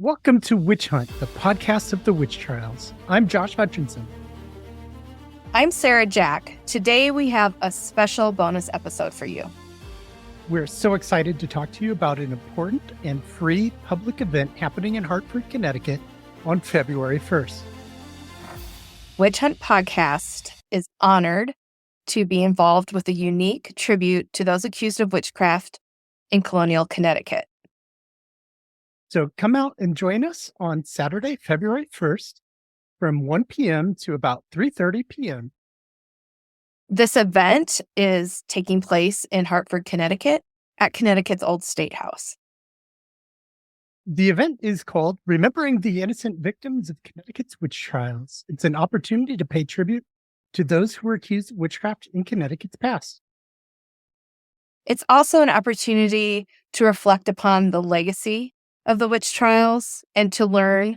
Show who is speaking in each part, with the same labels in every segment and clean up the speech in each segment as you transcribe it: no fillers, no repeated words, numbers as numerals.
Speaker 1: Welcome to Witch Hunt, the podcast of the witch trials. I'm Josh Hutchinson.
Speaker 2: I'm Sarah Jack. Today we have a special bonus episode for you.
Speaker 1: We're so excited to talk to you about an important and free public event happening in Hartford, Connecticut on February 1st.
Speaker 2: Witch Hunt Podcast is honored to be involved with a unique tribute to those accused of witchcraft in colonial Connecticut.
Speaker 1: So come out and join us on Saturday, February 1st from 1 p.m. to about 3:30 p.m.
Speaker 2: This event is taking place in Hartford, Connecticut at Connecticut's Old State House.
Speaker 1: The event is called Remembering the Innocent Victims of Connecticut's Witch Trials. It's an opportunity to pay tribute to those who were accused of witchcraft in Connecticut's past.
Speaker 2: It's also an opportunity to reflect upon the legacy of the witch trials and to learn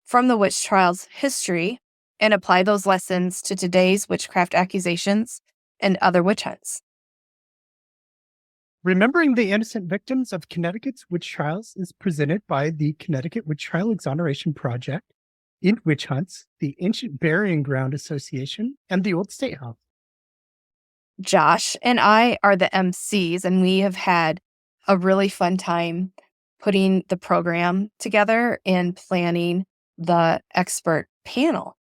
Speaker 2: from the witch trials history and apply those lessons to today's witchcraft accusations and other witch hunts.
Speaker 1: Remembering the Innocent Victims of Connecticut's Witch Trials is presented by the Connecticut Witch Trial Exoneration Project, in Witch Hunts, the Ancient Burying Ground Association, and the Old State House.
Speaker 2: Josh and I are the MCs, and we have had a really fun time putting the program together and planning the expert panel.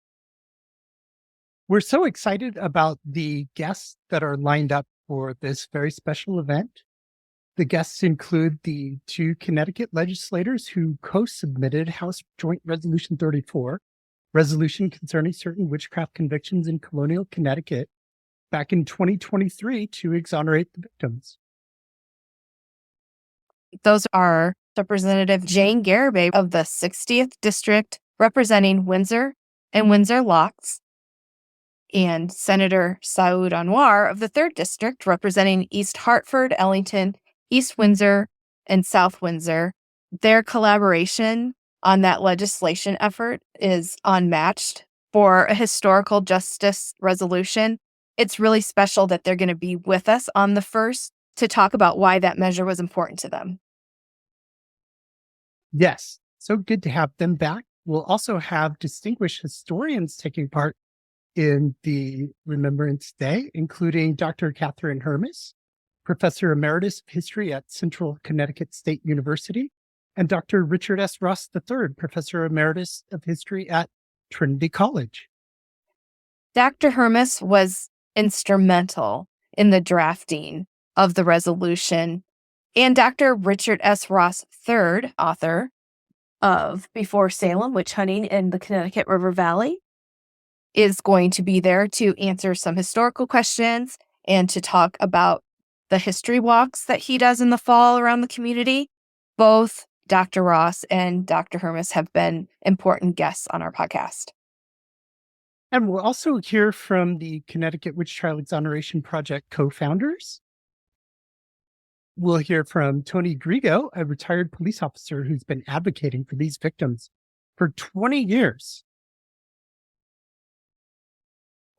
Speaker 1: We're so excited about the guests that are lined up for this very special event. The guests include the two Connecticut legislators who co-submitted House Joint Resolution 34, resolution concerning certain witchcraft convictions in colonial Connecticut, back in 2023 to exonerate the victims.
Speaker 2: Those are Representative Jane Garibay of the 60th District, representing Windsor and Windsor Locks, and Senator Saud Anwar of the 3rd District, representing East Hartford, Ellington, East Windsor, and South Windsor. Their collaboration on that legislation effort is unmatched. For a historical justice resolution, it's really special that they're going to be with us on the 1st to talk about why that measure was important to them.
Speaker 1: Yes, so good to have them back. We'll also have distinguished historians taking part in the Remembrance Day, including Dr. Katherine Hermes, Professor Emeritus of History at Central Connecticut State University, and Dr. Richard S. Ross III, Professor Emeritus of History at Trinity College.
Speaker 2: Dr. Hermes was instrumental in the drafting of the resolution, and Dr. Richard S. Ross III, author of Before Salem, Witch Hunting in the Connecticut River Valley, is going to be there to answer some historical questions and to talk about the history walks that he does in the fall around the community. Both Dr. Ross and Dr. Hermes have been important guests on our podcast.
Speaker 1: And we'll also hear from the Connecticut Witch Trial Exoneration Project co-founders. We'll hear from Tony Grigo, a retired police officer who's been advocating for these victims for 20 years.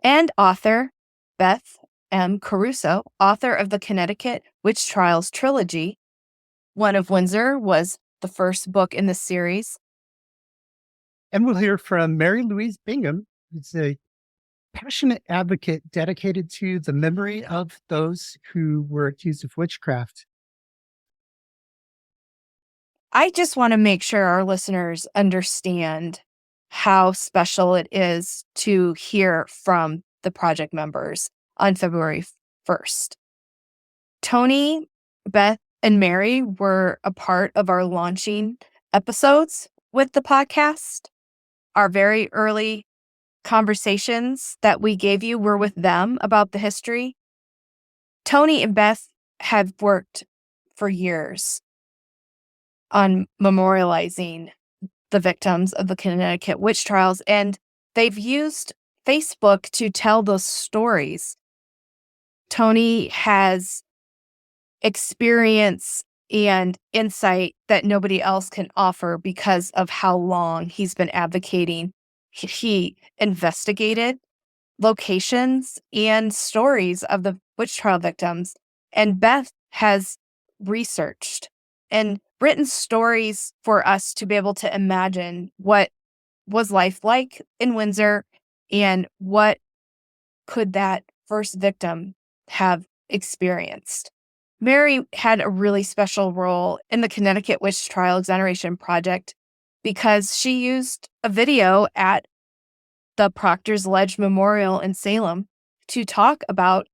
Speaker 2: And author Beth M. Caruso, author of the Connecticut Witch Trials trilogy. One of Windsor was the first book in the series.
Speaker 1: And we'll hear from Mary Louise Bingham, who's a passionate advocate dedicated to the memory of those who were accused of witchcraft.
Speaker 2: I just want to make sure our listeners understand how special it is to hear from the project members on February 1st. Tony, Beth, and Mary were a part of our launching episodes with the podcast. Our very early conversations that we gave you were with them about the history. Tony and Beth have worked for years on memorializing the victims of the Connecticut witch trials, and they've used Facebook to tell those stories. Tony has experience and insight that nobody else can offer because of how long he's been advocating. He investigated locations and stories of the witch trial victims, and Beth has researched and written stories for us to be able to imagine what was life like in Windsor and what could that first victim have experienced. Mary had a really special role in the Connecticut Witch Trial Exoneration Project because she used a video at the Proctor's Ledge Memorial in Salem to talk about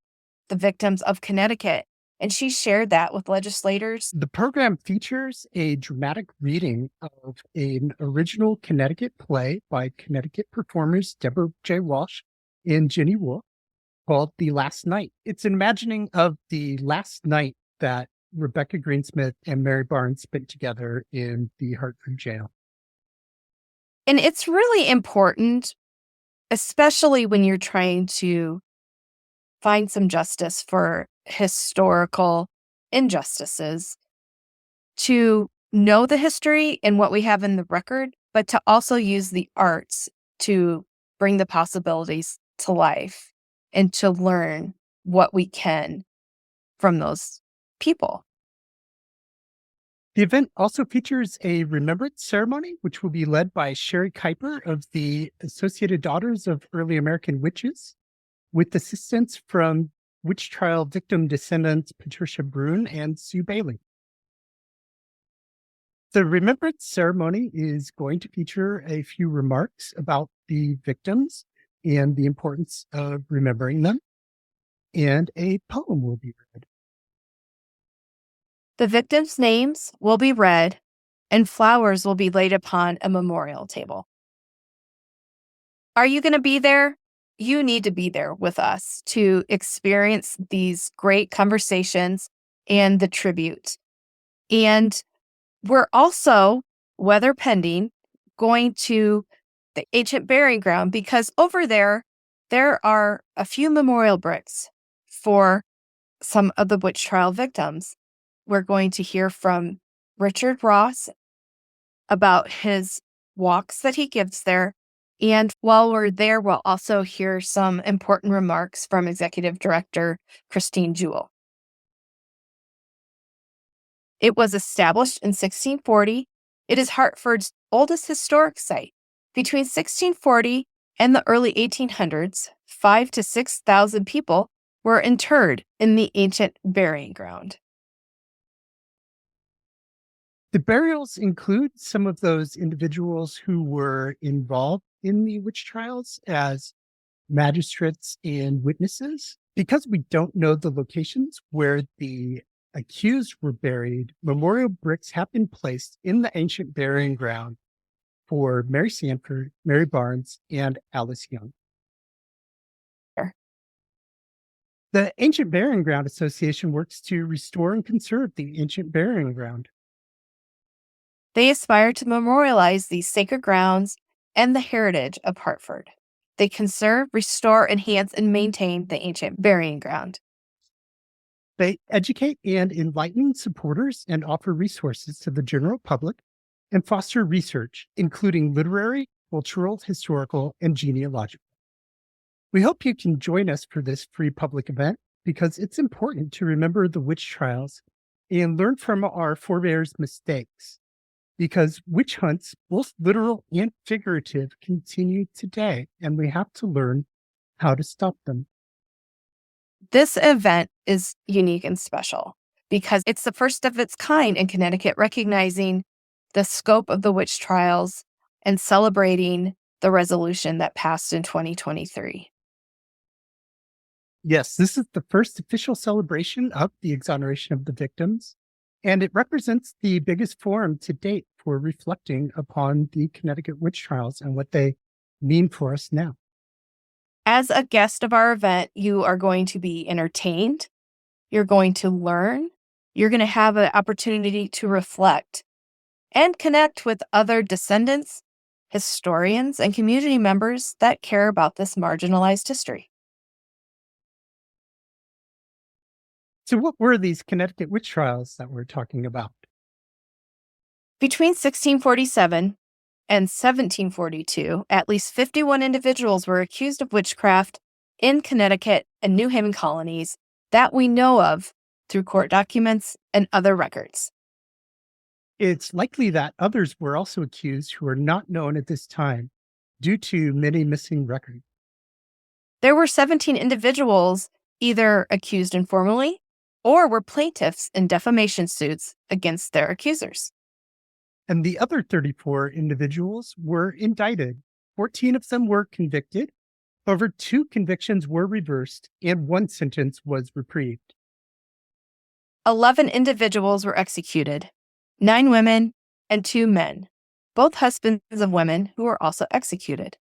Speaker 2: the victims of Connecticut. And she shared that with legislators.
Speaker 1: The program features a dramatic reading of an original Connecticut play by Connecticut performers Deborah J. Walsh and Ginny Wolfe called The Last Night. It's an imagining of the last night that Rebecca Greensmith and Mary Barnes spent together in the Hartford jail.
Speaker 2: And it's really important, especially when you're trying to find some justice for historical injustices, to know the history and what we have in the record, but to also use the arts to bring the possibilities to life and to learn what we can from those people.
Speaker 1: The event also features a remembrance ceremony, which will be led by Sherry Kuiper of the Associated Daughters of Early American Witches, with assistance from witch trial victim descendants Patricia Brune and Sue Bailey. The remembrance ceremony is going to feature a few remarks about the victims and the importance of remembering them, and a poem will be read.
Speaker 2: The victims' names will be read, and flowers will be laid upon a memorial table. Are you going to be there? You need to be there with us to experience these great conversations and the tribute. And we're also, weather pending, going to the ancient burying ground because over there are a few memorial bricks for some of the witch trial victims. We're going to hear from Richard Ross about his walks that he gives there. And while we're there, we'll also hear some important remarks from Executive Director Christine Jewell. It was established in 1640. It is Hartford's oldest historic site. Between 1640 and the early 1800s, 5,000 to 6,000 people were interred in the ancient burying ground.
Speaker 1: The burials include some of those individuals who were involved in the witch trials as magistrates and witnesses. Because we don't know the locations where the accused were buried, memorial bricks have been placed in the ancient burying ground for Mary Sanford, Mary Barnes, and Alice Young. The Ancient Burying Ground Association works to restore and conserve the ancient burying ground.
Speaker 2: They aspire to memorialize these sacred grounds and the heritage of Hartford. They conserve, restore, enhance, and maintain the ancient burying ground.
Speaker 1: They educate and enlighten supporters and offer resources to the general public and foster research, including literary, cultural, historical, and genealogical. We hope you can join us for this free public event because it's important to remember the witch trials and learn from our forebears' mistakes. Because witch hunts, both literal and figurative, continue today, and we have to learn how to stop them.
Speaker 2: This event is unique and special because it's the first of its kind in Connecticut, recognizing the scope of the witch trials and celebrating the resolution that passed in 2023.
Speaker 1: Yes, this is the first official celebration of the exoneration of the victims, and it represents the biggest forum to date for reflecting upon the Connecticut witch trials and what they mean for us now.
Speaker 2: As a guest of our event, you are going to be entertained, you're going to learn, you're going to have an opportunity to reflect and connect with other descendants, historians, and community members that care about this marginalized history.
Speaker 1: So what were these Connecticut witch trials that we're talking about?
Speaker 2: Between 1647 and 1742, at least 51 individuals were accused of witchcraft in Connecticut and New Haven colonies that we know of through court documents and other records.
Speaker 1: It's likely that others were also accused who are not known at this time due to many missing records.
Speaker 2: There were 17 individuals either accused informally or were plaintiffs in defamation suits against their accusers.
Speaker 1: And the other 34 individuals were indicted. 14 of them were convicted. However, 2 convictions were reversed and 1 sentence was reprieved.
Speaker 2: 11 individuals were executed, 9 women and 2 men, both husbands of women who were also executed.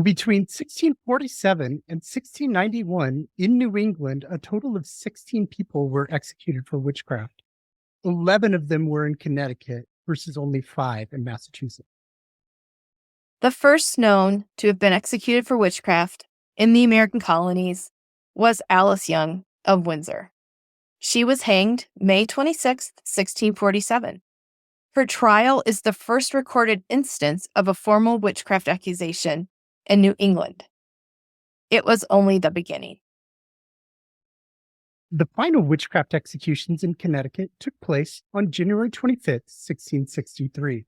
Speaker 1: Between 1647 and 1691 in New England, a total of 16 people were executed for witchcraft. 11 of them were in Connecticut versus only 5 in Massachusetts.
Speaker 2: The first known to have been executed for witchcraft in the American colonies was Alice Young of Windsor. She was hanged May 26, 1647. Her trial is the first recorded instance of a formal witchcraft accusation in New England. It was only the beginning.
Speaker 1: The final witchcraft executions in Connecticut took place on January 25th, 1663,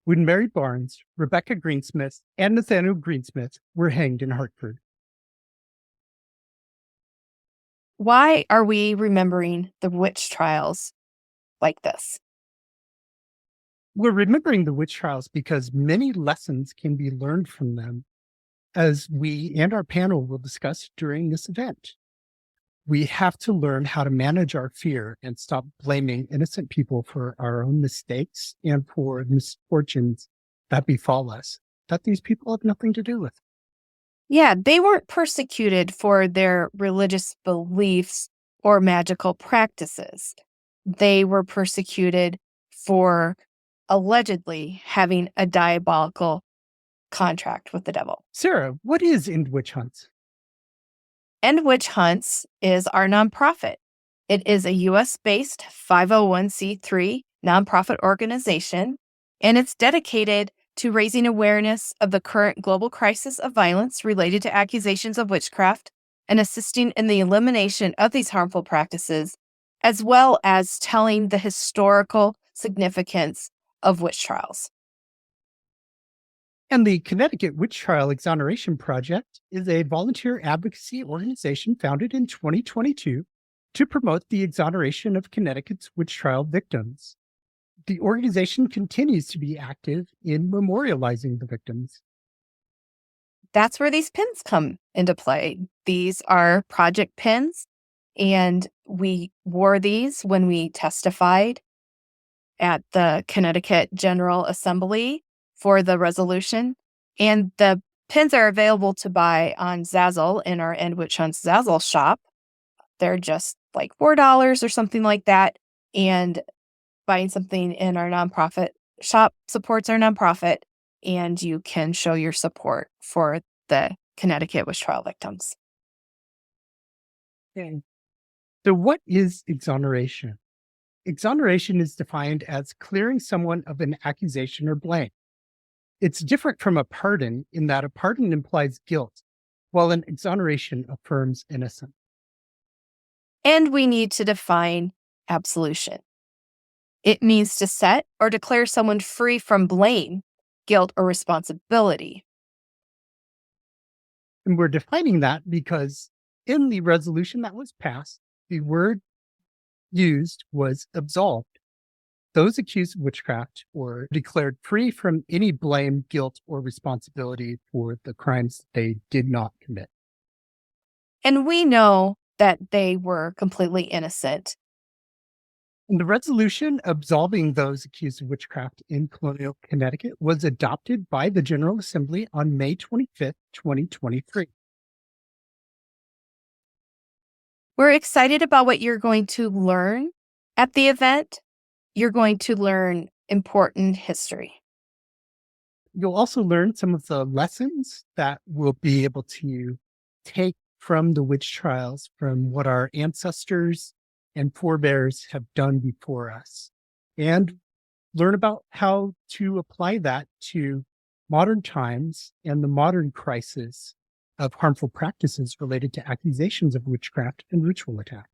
Speaker 1: when Mary Barnes, Rebecca Greensmith, and Nathaniel Greensmith were hanged in Hartford.
Speaker 2: Why are we remembering the witch trials like this?
Speaker 1: We're remembering the witch trials because many lessons can be learned from them, as we and our panel will discuss during this event. We have to learn how to manage our fear and stop blaming innocent people for our own mistakes and for misfortunes that befall us, that these people have nothing to do with.
Speaker 2: Yeah, they weren't persecuted for their religious beliefs or magical practices. They were persecuted for allegedly having a diabolical contract with the devil.
Speaker 1: Sarah, what is End Witch Hunts?
Speaker 2: End Witch Hunts is our nonprofit. It is a US-based 501c3 nonprofit organization, and it's dedicated to raising awareness of the current global crisis of violence related to accusations of witchcraft and assisting in the elimination of these harmful practices, as well as telling the historical significance of witch trials.
Speaker 1: And the Connecticut Witch Trial Exoneration Project is a volunteer advocacy organization founded in 2022 to promote the exoneration of Connecticut's witch trial victims. The organization continues to be active in memorializing the victims.
Speaker 2: That's where these pins come into play. These are project pins, and we wore these when we testified at the Connecticut General Assembly for the resolution. And the pins are available to buy on Zazzle in our End Witch Hunts Zazzle shop. They're just like $4 or something like that. And buying something in our nonprofit shop supports our nonprofit, and you can show your support for the Connecticut witch trial victims.
Speaker 1: Okay. So what is exoneration? Exoneration is defined as clearing someone of an accusation or blame. It's different from a pardon in that a pardon implies guilt, while an exoneration affirms innocence.
Speaker 2: And we need to define absolution. It means to set or declare someone free from blame, guilt, or responsibility.
Speaker 1: And we're defining that because in the resolution that was passed, the word used was absolved. Those accused of witchcraft were declared free from any blame, guilt, or responsibility for the crimes they did not commit.
Speaker 2: And we know that they were completely innocent.
Speaker 1: And the resolution absolving those accused of witchcraft in colonial Connecticut was adopted by the General Assembly on May 25th, 2023.
Speaker 2: We're excited about what you're going to learn at the event. You're going to learn important history.
Speaker 1: You'll also learn some of the lessons that we'll be able to take from the witch trials, from what our ancestors and forebears have done before us, and learn about how to apply that to modern times and the modern crisis of harmful practices related to accusations of witchcraft and ritual attack.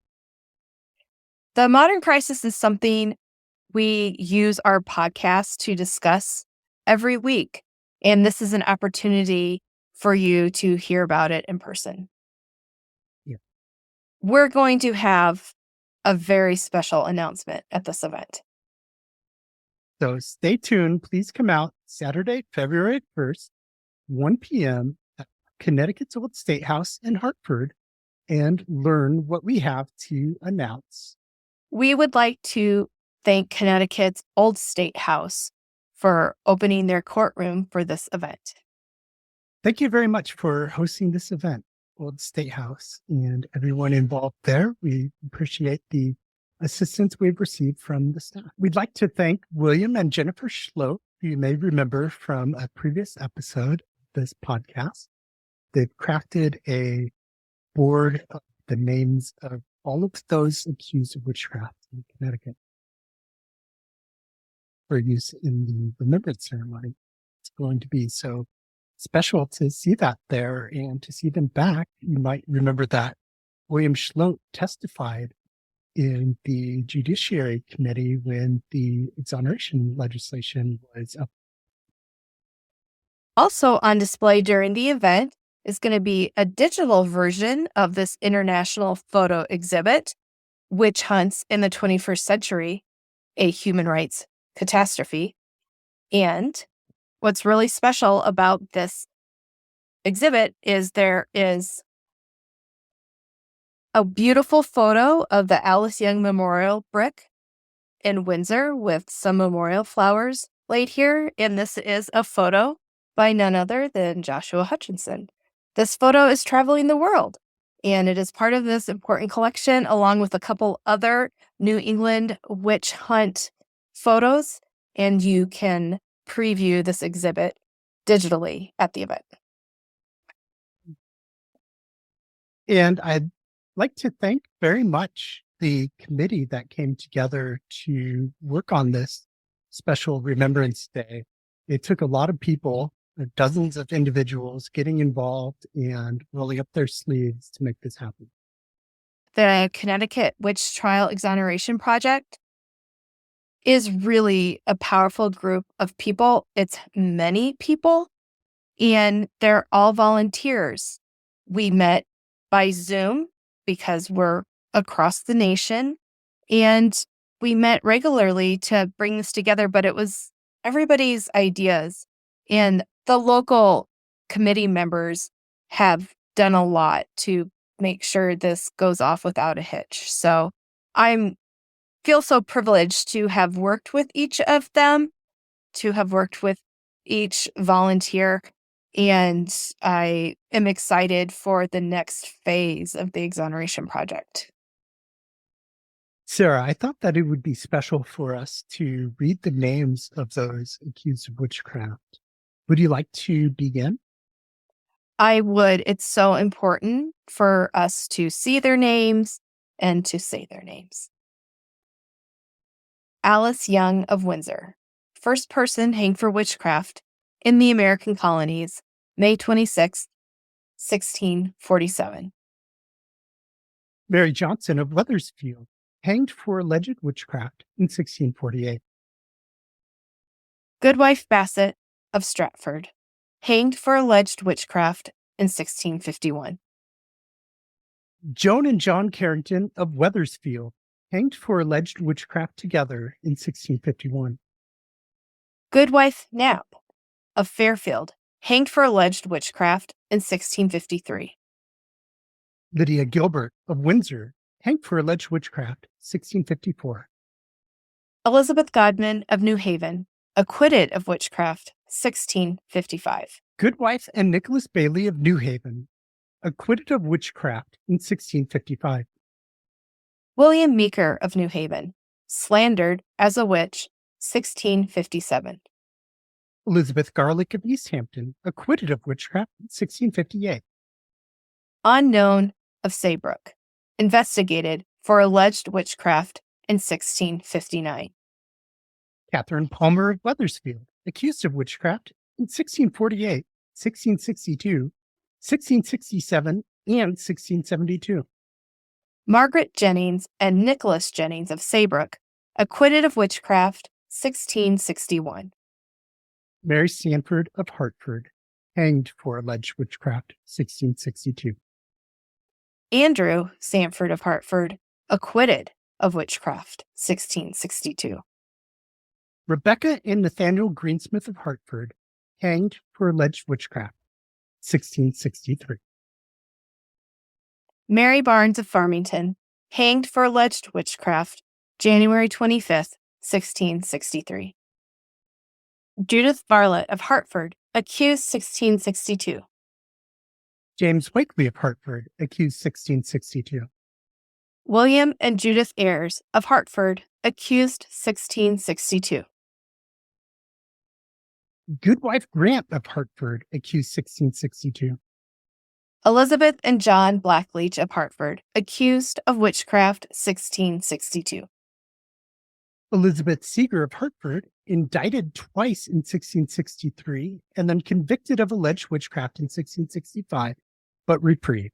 Speaker 2: The modern crisis is something we use our podcast to discuss every week. And this is an opportunity for you to hear about it in person.
Speaker 1: Yeah.
Speaker 2: We're going to have a very special announcement at this event.
Speaker 1: So stay tuned. Please come out Saturday, February 1st, 1 p.m. at Connecticut's Old State House in Hartford and learn what we have to announce.
Speaker 2: We would like to thank Connecticut's Old State House for opening their courtroom for this event.
Speaker 1: Thank you very much for hosting this event, Old State House, and everyone involved there. We appreciate the assistance we've received from the staff. We'd like to thank William and Jennifer Schlote, who you may remember from a previous episode of this podcast. They've crafted a board of the names of all of those accused of witchcraft in Connecticut for use in the remembrance ceremony. It's going to be so special to see that there and to see them back. You might remember that William Schlote testified in the Judiciary Committee when the exoneration legislation was up.
Speaker 2: Also on display during the event is going to be a digital version of this international photo exhibit, Witch Hunts in the 21st Century, a Human Rights Catastrophe. And what's really special about this exhibit is there is a beautiful photo of the Alice Young Memorial brick in Windsor with some memorial flowers laid here. And this is a photo by none other than Joshua Hutchinson. This photo is traveling the world, and it is part of this important collection along with a couple other New England witch hunt photos. And you can preview this exhibit digitally at the event.
Speaker 1: And I'd like to thank very much the committee that came together to work on this special Remembrance Day. It took a lot of people, dozens of individuals getting involved and rolling up their sleeves to make this happen.
Speaker 2: The Connecticut Witch Trial Exoneration Project is really a powerful group of people. It's many people, and they're all volunteers. We met by Zoom because we're across the nation, and we met regularly to bring this together, but it was everybody's ideas. And the local committee members have done a lot to make sure this goes off without a hitch. So I feel so privileged to have worked with each of them, to have worked with each volunteer, and I am excited for the next phase of the exoneration project.
Speaker 1: Sarah, I thought that it would be special for us to read the names of those accused of witchcraft. Would you like to begin?
Speaker 2: I would. It's so important for us to see their names and to say their names. Alice Young of Windsor, first person hanged for witchcraft in the American colonies, May 26, 1647.
Speaker 1: Mary Johnson of Wethersfield, hanged for alleged witchcraft in 1648.
Speaker 2: Goodwife Bassett of Stratford, hanged for alleged witchcraft in 1651.
Speaker 1: Joan and John Carrington of Wethersfield, hanged for alleged witchcraft together in 1651.
Speaker 2: Goodwife Knapp of Fairfield, hanged for alleged witchcraft in 1653.
Speaker 1: Lydia Gilbert of Windsor, hanged for alleged witchcraft, 1654.
Speaker 2: Elizabeth Godman of New Haven, acquitted of witchcraft, 1655.
Speaker 1: Goodwife and Nicholas Bailey of New Haven, acquitted of witchcraft in 1655.
Speaker 2: William Meeker of New Haven, slandered as a witch, 1657.
Speaker 1: Elizabeth Garlick of East Hampton, acquitted of witchcraft in 1658.
Speaker 2: Unknown of Saybrook, investigated for alleged witchcraft in 1659.
Speaker 1: Catherine Palmer of Wethersfield, accused of witchcraft in 1648, 1662, 1667, and 1672.
Speaker 2: Margaret Jennings and Nicholas Jennings of Saybrook, acquitted of witchcraft, 1661.
Speaker 1: Mary Sanford of Hartford, hanged for alleged witchcraft, 1662.
Speaker 2: Andrew Sanford of Hartford, acquitted of witchcraft, 1662.
Speaker 1: Rebecca and Nathaniel Greensmith of Hartford, hanged for alleged witchcraft, 1663.
Speaker 2: Mary Barnes of Farmington, hanged for alleged witchcraft, January 25th, 1663. Judith Bartlett of Hartford, accused, 1662.
Speaker 1: James Wakely of Hartford, accused, 1662.
Speaker 2: William and Judith Ayres of Hartford, accused, 1662.
Speaker 1: Goodwife Grant of Hartford, accused, 1662.
Speaker 2: Elizabeth and John Blackleach of Hartford, accused of witchcraft, 1662.
Speaker 1: Elizabeth Seeger of Hartford, indicted twice in 1663 and then convicted of alleged witchcraft in 1665, but reprieved.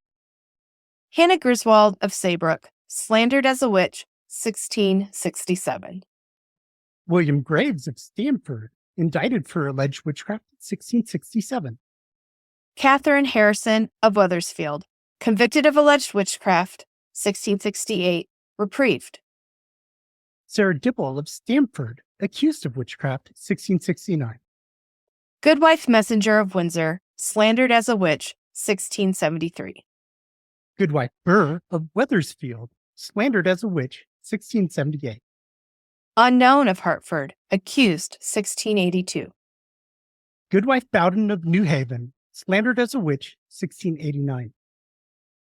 Speaker 2: Hannah Griswold of Saybrook, slandered as a witch, 1667.
Speaker 1: William Graves of Stamford, indicted for alleged witchcraft in 1667.
Speaker 2: Katherine Harrison of Wethersfield, convicted of alleged witchcraft, 1668, reprieved.
Speaker 1: Sarah Dibble of Stamford, accused of witchcraft, 1669.
Speaker 2: Goodwife Messenger of Windsor, slandered as a witch, 1673.
Speaker 1: Goodwife Burr of Wethersfield, slandered as a witch, 1678.
Speaker 2: Unknown of Hartford, accused, 1682.
Speaker 1: Goodwife Bowden of New Haven, slandered as a witch, 1689.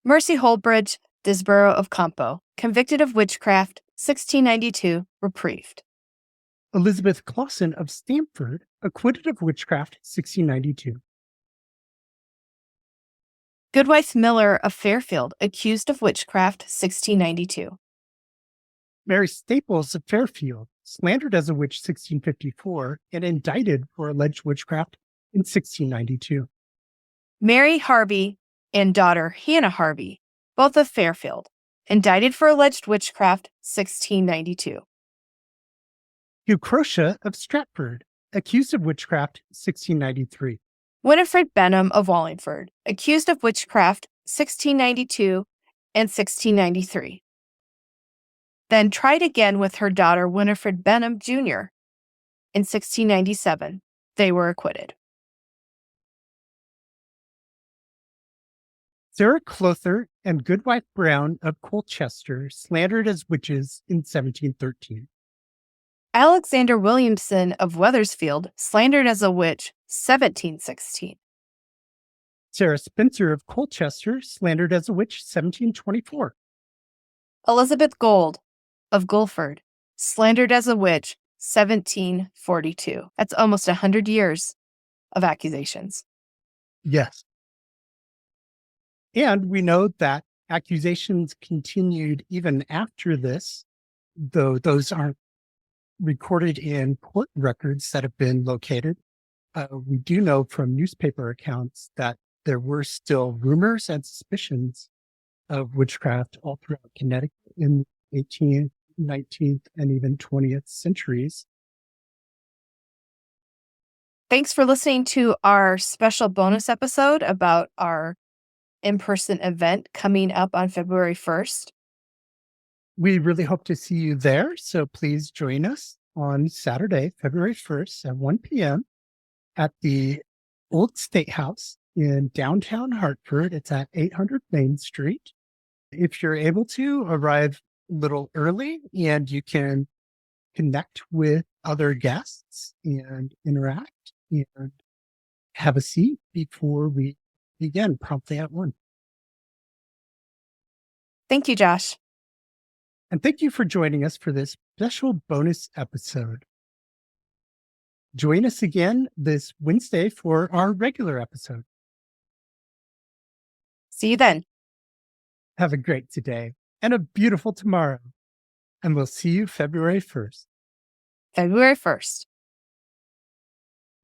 Speaker 2: Mercy Holbridge Disborough of Campo, convicted of witchcraft, 1692, reprieved.
Speaker 1: Elizabeth Clausen of Stamford, acquitted of witchcraft, 1692.
Speaker 2: Goodwife Miller of Fairfield, accused of witchcraft, 1692.
Speaker 1: Mary Staples of Fairfield, slandered as a witch, 1654, and indicted for alleged witchcraft in 1692.
Speaker 2: Mary Harvey and daughter Hannah Harvey, both of Fairfield, indicted for alleged witchcraft, 1692.
Speaker 1: Hugh Croce of Stratford, accused of witchcraft, 1693.
Speaker 2: Winifred Benham of Wallingford, accused of witchcraft, 1692 and 1693. Then tried again with her daughter Winifred Benham Jr. in 1697. They were acquitted.
Speaker 1: Sarah Clother and Goodwife Brown of Colchester, slandered as witches in 1713.
Speaker 2: Alexander Williamson of Wethersfield, slandered as a witch, 1716.
Speaker 1: Sarah Spencer of Colchester, slandered as a witch, 1724.
Speaker 2: Elizabeth Gold of Guilford, slandered as a witch, 1742. That's almost 100 years of accusations.
Speaker 1: Yes. And we know that accusations continued even after this, though those aren't recorded in court records that have been located. We do know from newspaper accounts that there were still rumors and suspicions of witchcraft all throughout Connecticut in the 18th, 19th, and even 20th centuries.
Speaker 2: Thanks for listening to our special bonus episode about our in-person event coming up on February 1st.
Speaker 1: We really hope to see you there, so please join us on Saturday, February 1st at 1 p.m. at the Old State House in downtown Hartford. It's at 800 Main Street. If you're able to, arrive a little early and you can connect with other guests and interact and have a seat before we begin promptly at 1.
Speaker 2: Thank you, Josh.
Speaker 1: And thank you for joining us for this special bonus episode. Join us again this Wednesday for our regular episode.
Speaker 2: See you then.
Speaker 1: Have a great today and a beautiful tomorrow. And we'll see you February 1st.
Speaker 2: February 1st.